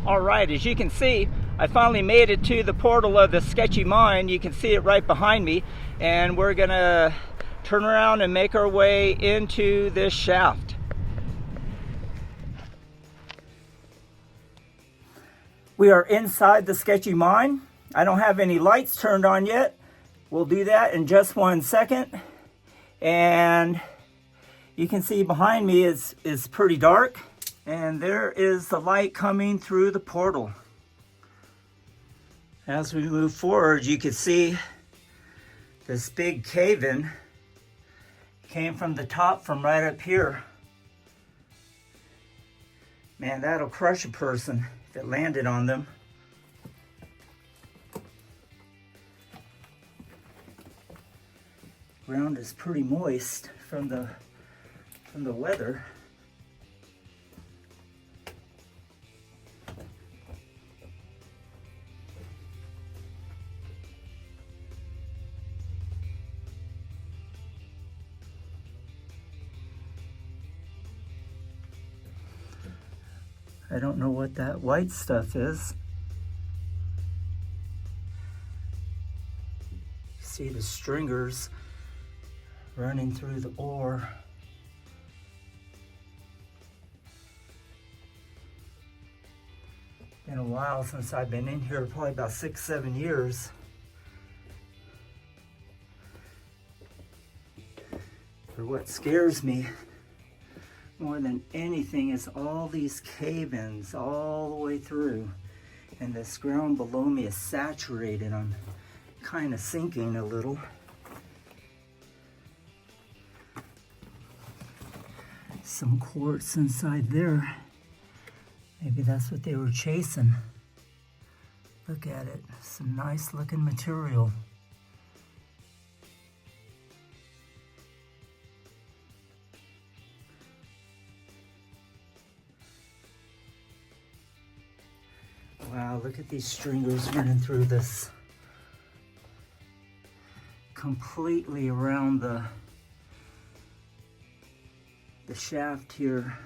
All right, as you can see, I finally made it to the portal of the Sketchy mine. You can see it right behind me, and we're gonna turn around and make our way into this shaft. We are inside the Sketchy mine. I don't have any lights turned on yet. We'll do that in just 1 second. And you can see behind me is pretty dark. And there is the light coming through the portal. As we move forward, you can see this big cave-in came from the top, from right up here. Man, that'll crush a person if it landed on them. Ground is pretty moist from the weather. I don't know what that white stuff is. See the stringers running through the ore. Been a while since I've been in here, probably about 6-7 years. But what scares me more than anything is all these cave-ins all the way through, and this ground below me is saturated. I'm kind of sinking a little. Some quartz inside there. Maybe that's what they were chasing. Look at it, some nice looking material. Wow, look at these stringers running through this. Completely around the shaft here.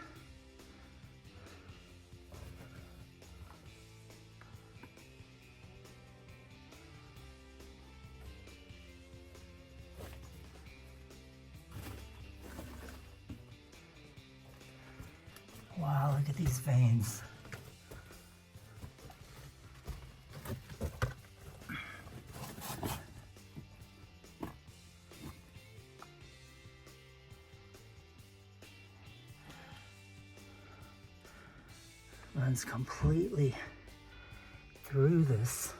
Wow, look at these veins. Runs completely through this.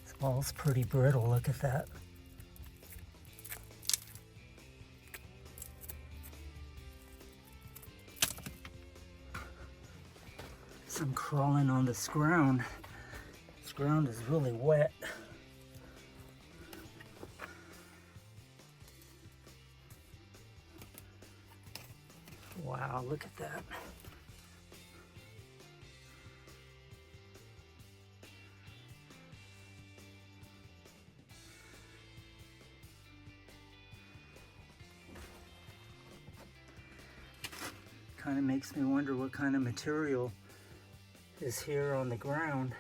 This wall's pretty brittle, look at that. Some crawling on this ground. This ground is really wet. Wow, look at that. Kind of makes me wonder what kind of material is here on the ground.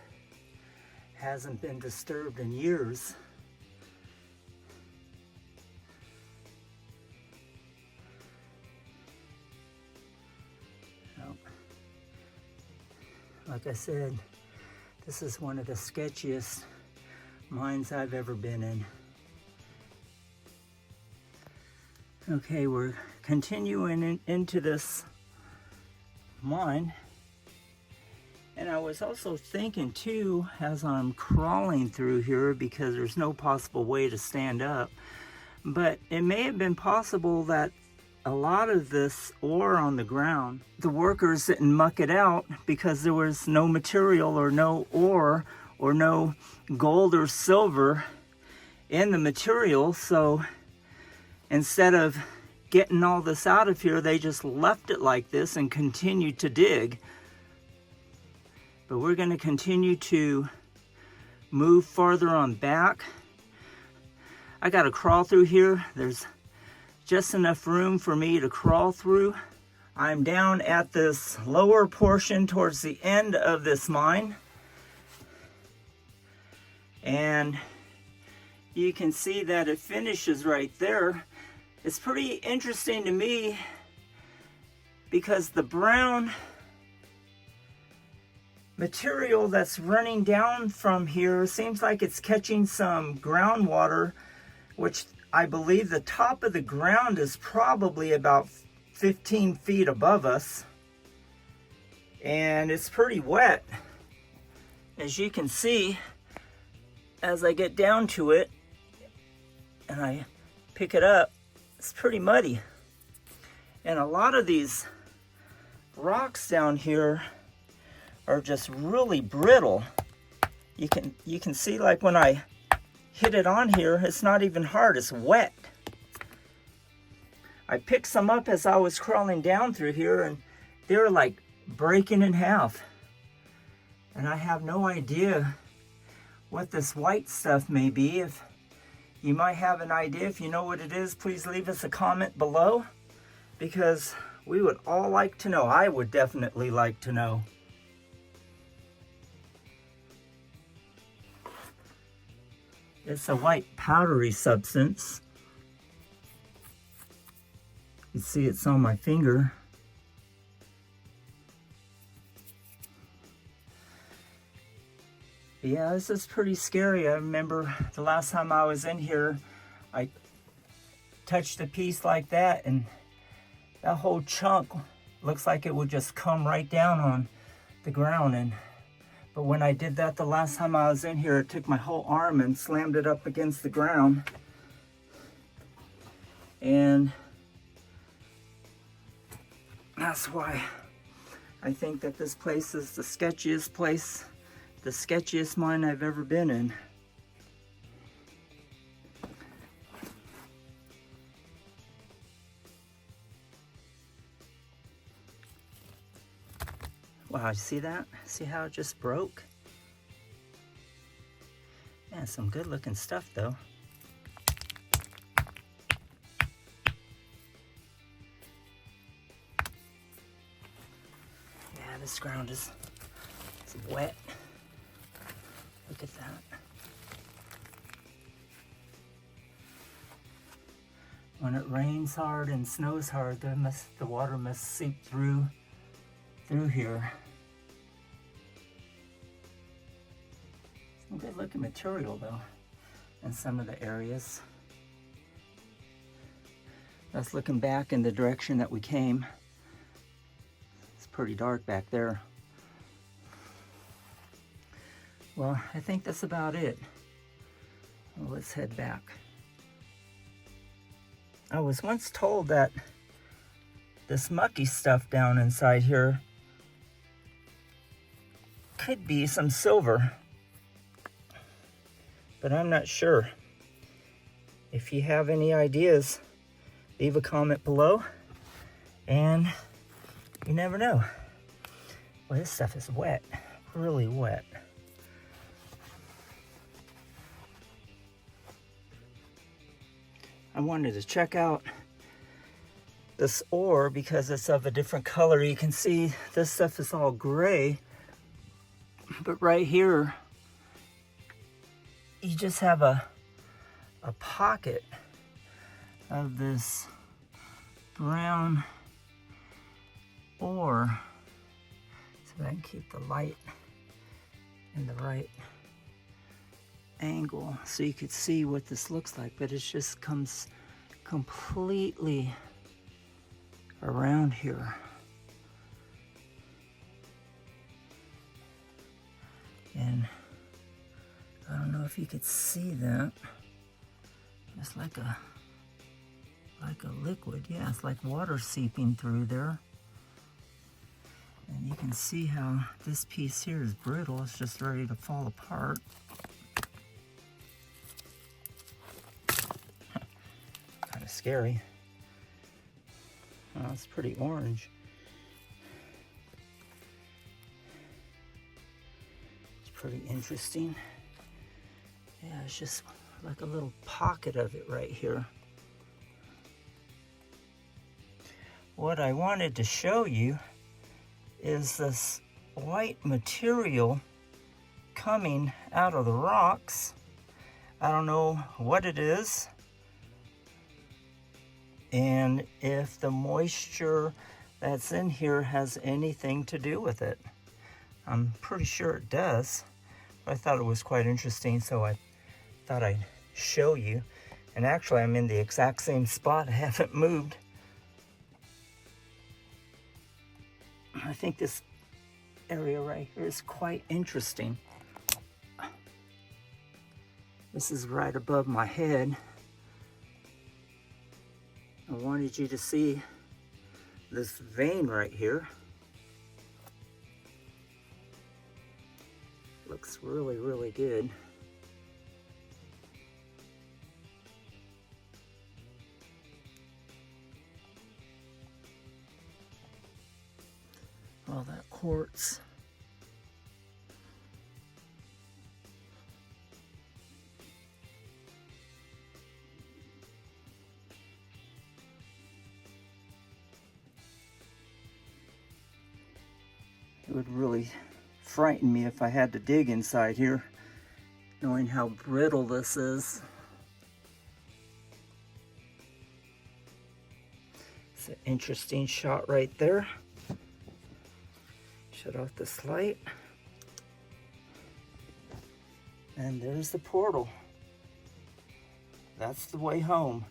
Hasn't been disturbed in years. Like I said, this is one of the sketchiest mines I've ever been in. Okay, we're continuing into this mine. And I was also thinking too, as I'm crawling through here, because there's no possible way to stand up, but it may have been possible that a lot of this ore on the ground, the workers didn't muck it out because there was no material or no ore or no gold or silver in the material. So instead of getting all this out of here, they just left it like this and continued to dig. But we're going to continue to move farther on back. I gotta crawl through here. There's just enough room for me to crawl through. I'm down at this lower portion towards the end of this mine. And you can see that it finishes right there. It's pretty interesting to me because the brown material that's running down from here seems like it's catching some groundwater, which I believe the top of the ground is probably about 15 feet above us. And it's pretty wet. As you can see, as I get down to it and I pick it up, it's pretty muddy. And a lot of these rocks down here are just really brittle. You can see, like, when I hit it on here, it's not even hard, it's wet. I picked some up as I was crawling down through here, and they were like breaking in half. And I have no idea what this white stuff may be. If you might have an idea, if you know what it is, please leave us a comment below, because we would all like to know. I would definitely like to know. It's a white powdery substance. You see it's on my finger. Yeah, this is pretty scary. I remember the last time I was in here, I touched a piece like that, and that whole chunk looks like it would just come right down on the ground. But when I did that the last time I was in here, it took my whole arm and slammed it up against the ground. And that's why I think that this place is the sketchiest place, the sketchiest mine I've ever been in. Wow, you see that? See how it just broke? Yeah, some good looking stuff though. Yeah, this ground is wet. Look at that. When it rains hard and snows hard, the water must seep through here. Some good looking material though in some of the areas. That's looking back in the direction that we came. It's pretty dark back there. Well, I think that's about it. Well, let's head back. I was once told that this mucky stuff down inside here could be some silver, but I'm not sure. If you have any ideas, leave a comment below, and you never know. Well, this stuff is wet, really wet. I wanted to check out this ore because it's of a different color. You can see this stuff is all gray, but right here you just have a pocket of this brown ore. So I can keep the light in the right angle so you could see what this looks like, but it just comes completely around here. And I don't know if you could see that. It's like a liquid. Yeah, it's like water seeping through there. And you can see how this piece here is brittle. It's just ready to fall apart. Kind of scary. Oh, it's pretty orange. It's pretty interesting. Yeah, it's just like a little pocket of it right here. What I wanted to show you is this white material coming out of the rocks. I don't know what it is, and if the moisture that's in here has anything to do with it. I'm pretty sure it does. I thought it was quite interesting, so I thought I'd show you. And actually, I'm in the exact same spot. I haven't moved. I think this area right here is quite interesting. This is right above my head. I wanted you to see this vein right here. Looks really, really good. All that quartz. It would really frighten me if I had to dig inside here, knowing how brittle this is. It's an interesting shot right there. Shut off this light. And there's the portal. That's the way home.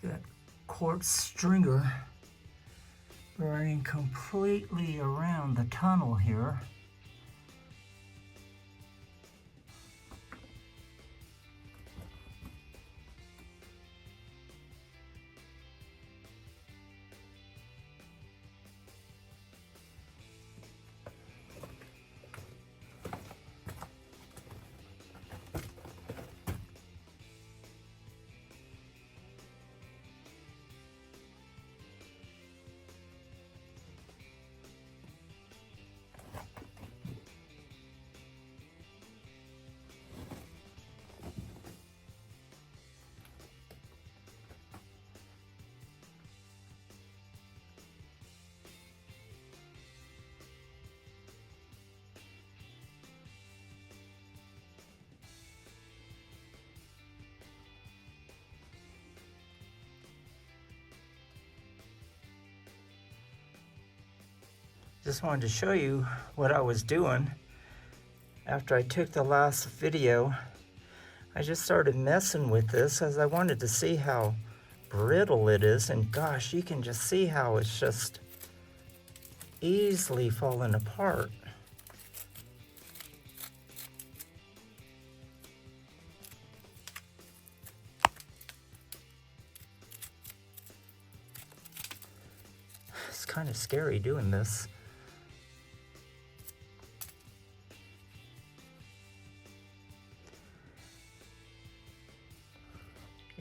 That quartz stringer running completely around the tunnel here. Just wanted to show you what I was doing. After I took the last video, I just started messing with this as I wanted to see how brittle it is. And gosh, you can just see how it's just easily falling apart. It's kind of scary doing this.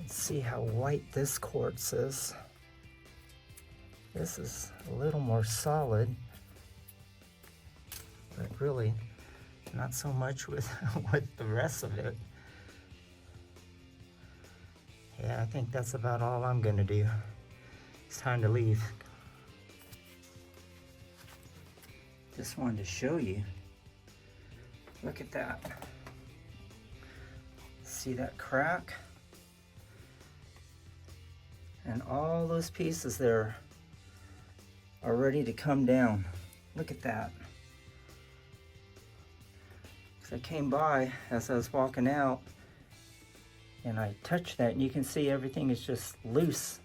See how white this quartz is. This is a little more solid, but really not so much with the rest of it. Yeah, I think that's about all I'm gonna do. It's time to leave. Just wanted to show you. Look at that. See that crack? And all those pieces there are ready to come down. Look at that. So I came by as I was walking out and I touched that, and you can see everything is just loose.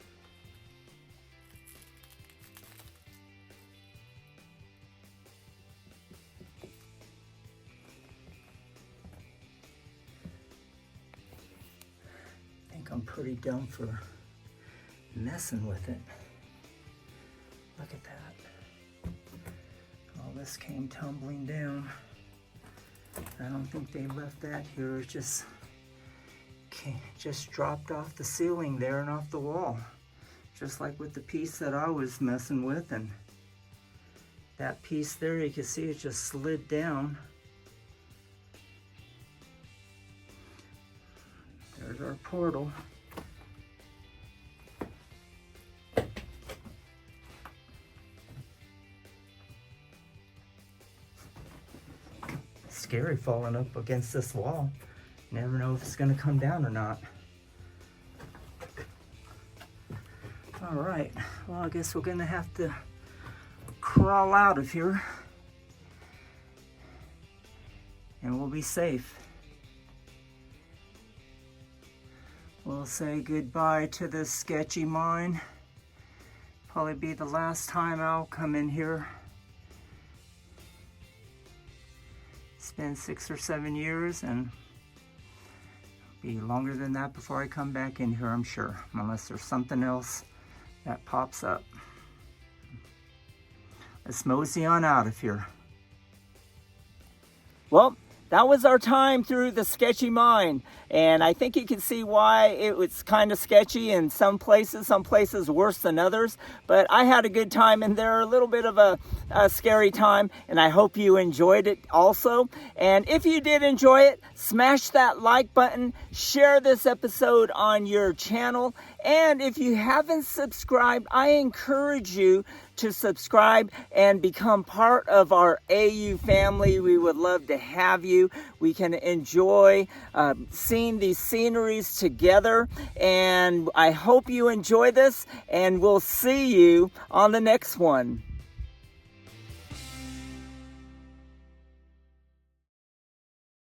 I think I'm pretty dumb for messing with it. Look at that. All this came tumbling down. I don't think they left that here. It just dropped off the ceiling there and off the wall. just like with the piece that I was messing with, and that piece there, you can see it just slid down. There's our portal. Scary falling up against this wall. Never know if it's gonna come down or not. All right, well, I guess we're gonna have to crawl out of here and we'll be safe. We'll say goodbye to this sketchy mine. Probably be the last time I'll come in here. It's been 6 or 7 years, and it'll be longer than that before I come back in here, I'm sure, unless there's something else that pops up. Let's mosey on out of here. Well, that was our time through the sketchy mine, and I think you can see why it was kind of sketchy in some places worse than others, but I had a good time in there, a little bit of a scary time, and I hope you enjoyed it also. And if you did enjoy it, smash that like button, share this episode on your channel, and if you haven't subscribed, I encourage you to subscribe and become part of our AU family. We would love to have you. We can enjoy seeing these sceneries together, and I hope you enjoy this, and we'll see you on the next one.